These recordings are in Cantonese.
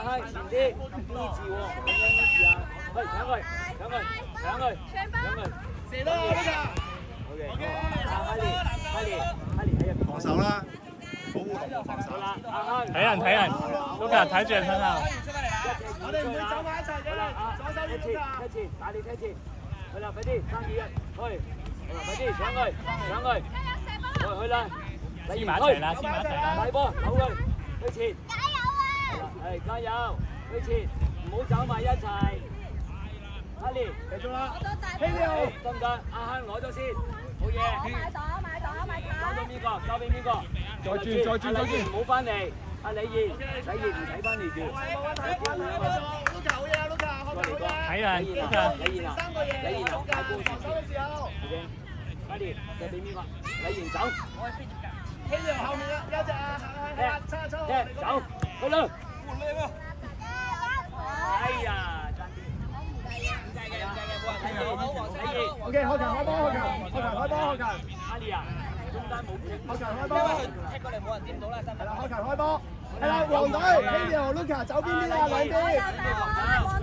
阿亨前啲呢字喎，咁樣呢字啊，去搶佢，搶佢，搶佢，搶佢，射到呢個。OK， 阿哈利喺入邊防守啦，保護同防守啦，阿亨睇人，都俾人睇住人身啊！我哋唔會走埋一齊嘅，左手踢前，大力踢前，去啦，快啲，3、2、1，去，快啲搶佢，去啦，黐埋一齊啦，大波，扭佢，去前，係加油，去前，唔好走埋一齊。哈利，繼續啦，希利，得唔得？阿亨攞咗先，好嘢。交俾邊個？再轉，唔好翻嚟。阿李賢唔使翻嚟住。睇人，李賢啊，大波前先。OK，快啲，借俾邊個？李賢走。希利後面啊，有隻啊，走，去啦。哎呀，爭啲。OK， 開球開波，阿利啊，中間冇停，開球開波，踢過嚟冇人掂到啦，真係啦，開球開波，係啦，黃隊，希利和 Luka 走邊邊啊，兩邊，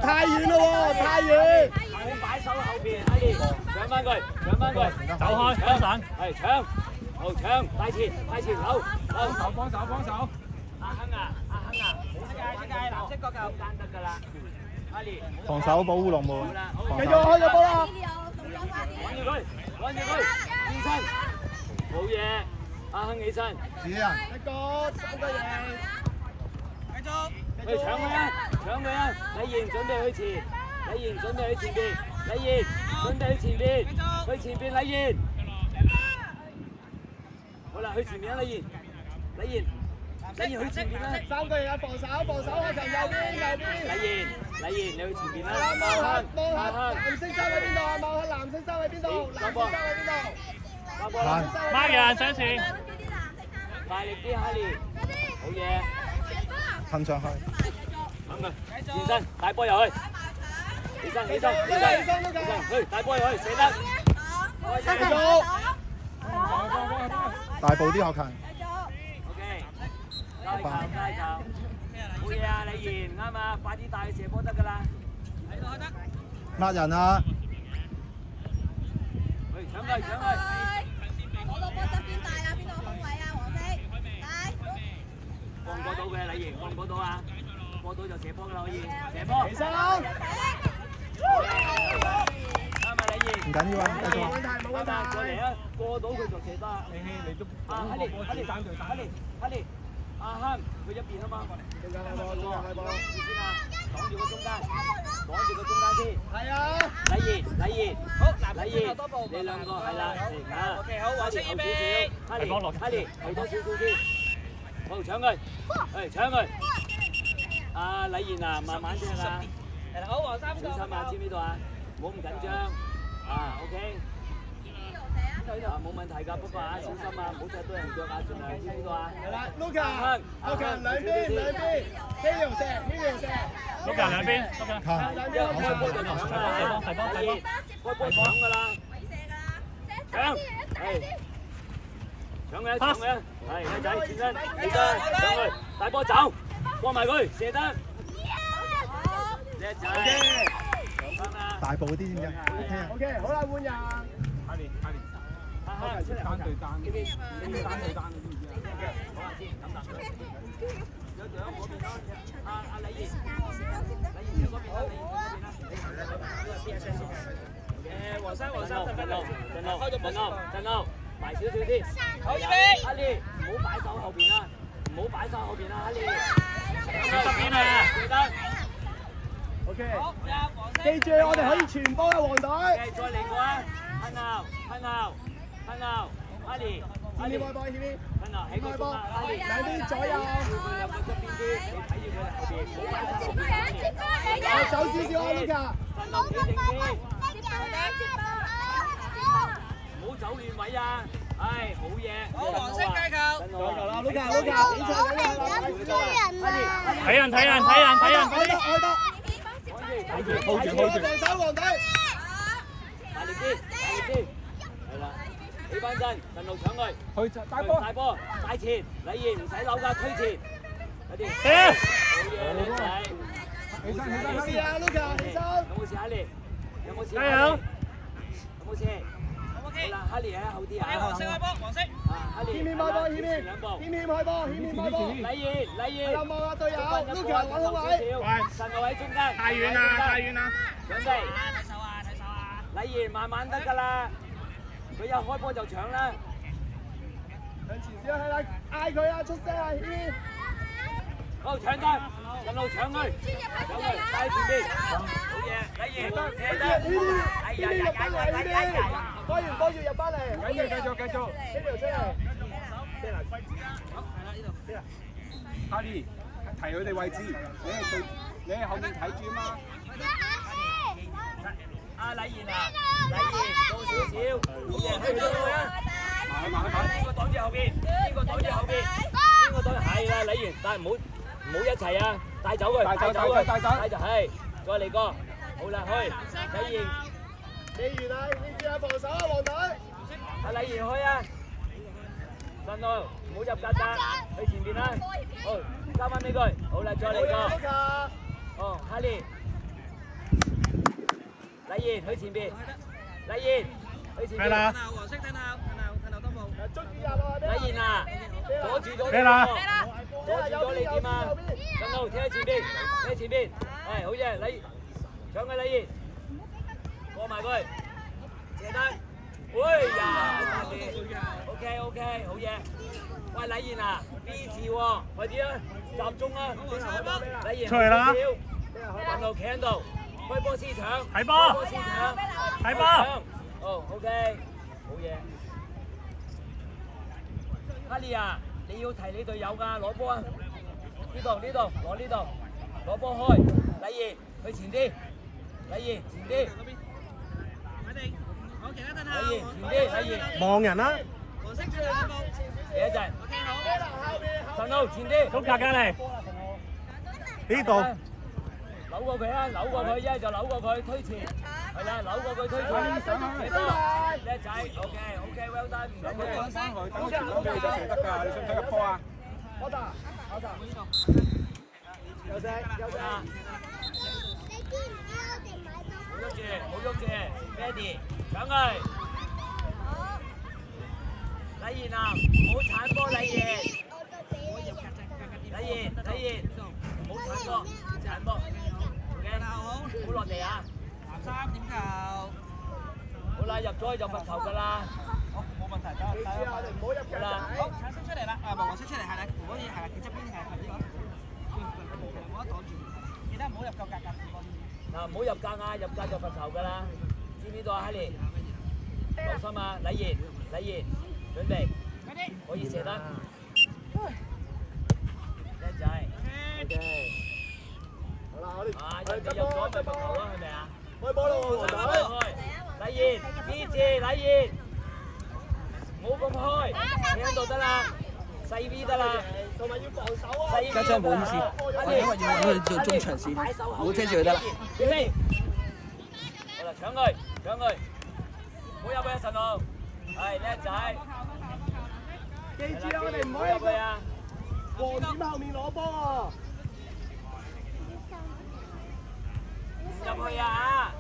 太遠啦喎，太遠，冇擺手後邊，阿利，搶翻佢，走開，幫手，係搶，好搶，帶前，扭，幫手，阿亨啊，世界藍色嗰球單得㗎啦。防守保護龍門，繼續開咗波啦！揾住佢，起身，好嘢！阿亨起身，自己人，一個3個贏，繼續，去搶佢啊！李賢準備去前邊，李賢準備去前邊，李賢，好啦，去前面啊，李賢去前邊啦！3個人啊，防守，開球右邊，李賢，你去前邊啦！望下，藍色衫喺邊度啊？望下藍色衫喺邊度？孖人上前，大力啲，哈利，好嘢！噴上去，等佢，前身，大波入去，起身，去，大波入去，射得，大步啲學勤。街球，好嘢啊！李賢啱啊，快啲帶佢射波得㗎啦。開得。抹人啊！去搶佢。攞到波側邊大啊！邊度空位啊？黃色，大。過唔過到嘅李賢？過唔過到啊？過到就射波㗎啦，可以射波。起身。啱啊，李賢。唔緊要啊，繼續。冇問題，過嚟啊！過到佢就射得。你都。啊，哈利。阿亨，佢一邊啊嘛，中間開波，先啊，擋住個中間先。係啊。李賢，好，李賢，你兩個係啦，嚟啊。OK， 好，黃色預備。哈利，係多少先。好，搶佢，搶佢。阿李賢啊，慢慢啲啊。係啦，好，黃三個。小心啊，知唔知道啊？唔好咁緊張。啊 ，OK。啊，冇問題㗎，不過啊，小心啊，唔好踢到人腳啊，盡量知唔知道啊？係啦 ，Luka，兩邊，希利射，Luka 兩邊，開波就搶啦，開波搶㗎啦，搶，搶佢，係靚仔，轉身，上去，大波走，過埋佢，射得，叻仔，大步啲先㗎。OK， 好啦，換人。單對單，呢啲單對單，你知唔知啊？講下先，等等。有獎嗰邊啦，阿李賢嗰邊啦，黃生，陣路，埋少少先。好，預備。哈利，唔好擺手後邊啦，哈利。側邊啊！記得。OK。記住，我哋可以傳波嘅黃隊。再嚟過啊！噴鬧，哈利，開波，噴鬧，起個波，兩邊左右，兩個側邊啲，你睇住佢後邊，唔好擺手後邊。走少少啊 ，Luka，噴鬧企定啲，唔好走亂位啊！唉，好嘢，好黃色街球，啦 ，Luka，比賽緊啦，睇人，hold住，防守黃隊，大力啲，係啦。起翻身，陣路搶佢，大波，帶前，李賢唔使扭㗎，推前，快啲，好嘢，靚仔。哈利，有冇事？加油！有冇事？好啦，哈利喺後啲啊。黃色開波，黃色。哈利。謙謙開波，謙前兩步。謙開波，謙謙開波。禮賢，禮賢。有望下隊友，Luka揾好位。神路喺中間。太遠啦，太遠啦。準備。睇手啊，睇手啊。禮賢慢慢得㗎啦，佢一開波就搶啦。向前少係啦，嗌佢啊，出聲啊，謙謙。好搶得，神路搶佢，搶佢，帶前邊。好嘢，禮賢，謝得。哎呀呀呀呀呀呀！波完波要入翻嚟，繼續，繼續，繼續。呢條出嚟。哈利，提佢哋位置，你喺後面睇住嘛。阿禮賢啊，禮賢到少少，好嘢，去到佢啊！邊個擋住後邊？邊個擋住後邊？邊個擋？係啦，禮賢，但係唔好一齊啊！帶走佢，帶走佢，帶走，係，再嚟個，好啦，去，禮賢，你完啦，你注下防守啊，黃隊。阿禮賢去啊！順路，唔好入格格，去前邊啦。好，交翻俾佢，好啦，再嚟個，哦，哈利。禮賢去前邊，禮賢去前邊。係啦。黃色睇頭多步。捉住入啊！禮賢啊，阻住咗咩啦？阻住咗你點啊？順路踢喺前邊，踢喺前邊，係好嘢，禮搶佢禮賢，過埋佢，謝得，喂呀，OK OK，好嘢。喂禮賢啊 ，B 字喎，快啲啊，集中啊，禮賢出嚟啦！順路企喺度。開波先搶，睇波，開波先搶，睇波。哦 ，OK，好嘢。哈利啊，你要提你隊友㗎，攞波啊！呢度，攞呢度，攞波開。禮賢去前啲，禮賢前啲。好，其他陣禮賢前啲，禮賢。望人啦。黃色出嚟兩步。幾多陣？神路前啲。都格嚟。呢度。扭過佢啊！扭過佢，一係就扭過佢推前，係啦，扭過佢推前，幾多？叻仔 ，OK，well done，唔使佢。翻去，等佢傳緊俾你就射得㗎，你想唔想入波啊？好打，好打。休息，休息。冇喐住，冇喐住 ，Ready， 搶佢。禮賢啊，唔好鏟波，禮賢。禮賢，唔好鏟波，鏟波。好落地啊！3點球。好啦，入咗去就罰球㗎啦。好，冇問題，得。記住啊，你唔好入格仔。好，橙色出嚟啦，黃色出嚟係啦，可以係啦，佢側邊係呢個。冇得擋住，記得唔好入夠格。嗱，唔好入格啊！入格就罰球㗎啦。知唔知道啊，哈利？放心啊，禮賢，準備，可以射得。叻仔。OK。好啦，我哋啊！人哋入咗咪罰球咯，係咪啊？開波咯，黃隊。禮賢 B 字，禮賢，冇咁開，企喺度得啦，細 V 得啦。同埋要防守啊！家長唔好意思，我因為要去做中場線，唔好聽住佢得啦。準備，好啦，搶佢，唔好入去啊，神龍，係叻仔。記住啊，我哋唔可以入去啊！黃點後面攞波啊！入去啊！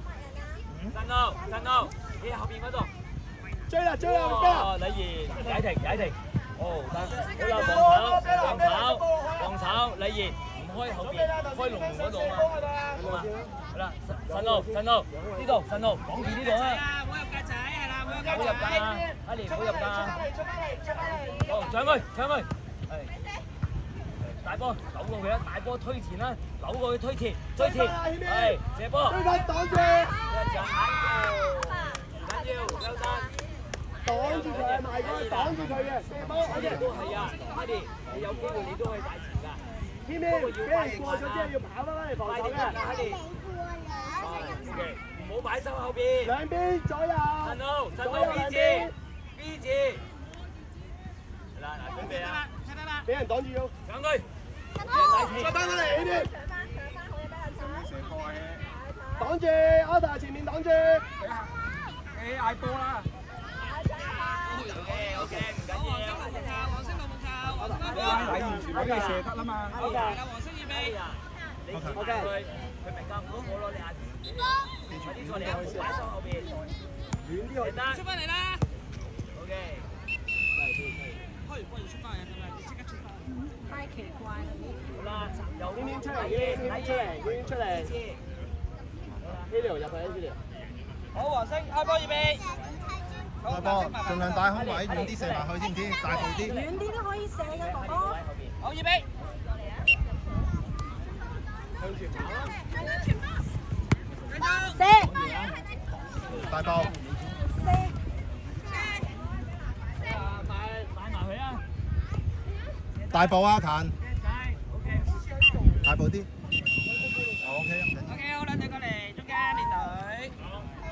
神路，你喺後邊嗰度。追啦！哦，禮賢，解停。哦，得，好啦，防守，禮賢，唔開後邊，開龍門嗰度啊嘛。好啦，神路，呢度，神路，擋住呢度啊！唔好入格仔，係啦，唔好唔好入㗎，哈利唔好入㗎。哦，搶佢，係。大波扭過佢啦，大波推前啦，扭過去推前，係射波。追緊擋住。一陣唔緊要，休得。擋住佢，埋佢，擋住佢嘅射波。都係啊，哈利，你有機會你都可以大前㗎。偏偏俾人過咗之後要跑翻嚟防守嘅。哈利，唔好擺手後邊。兩邊左右。神路 B 字。係啦，嗱準備啊！俾人擋住要。搶佢。再翻嚟呢邊。擋住，阿達前面擋住。你嗌波啦。OK，唔緊要。黃色龍門球，黃色龍門球。禮賢全部都係射得啦嘛。好嘅。黃色預備。你前埋佢，佢明㗎，唔好我攞你眼前。快啲再嚟啊！擺上後邊。遠啲去。出翻嚟啦 OK。開完波要出翻嚟，係咪？即刻出翻嚟。太奇怪啦！好啦，右邊邊出嚟，邊邊出嚟，邊邊出嚟。Helio 入去 Helio。好，黃星開波預備。大波，盡量帶空位，遠啲射埋去，知唔知？大步啲。遠啲都可以射嘅哥哥。好預備。向住跑啦。射。大波。射。擺埋佢啊！大步啊，近。大步啲。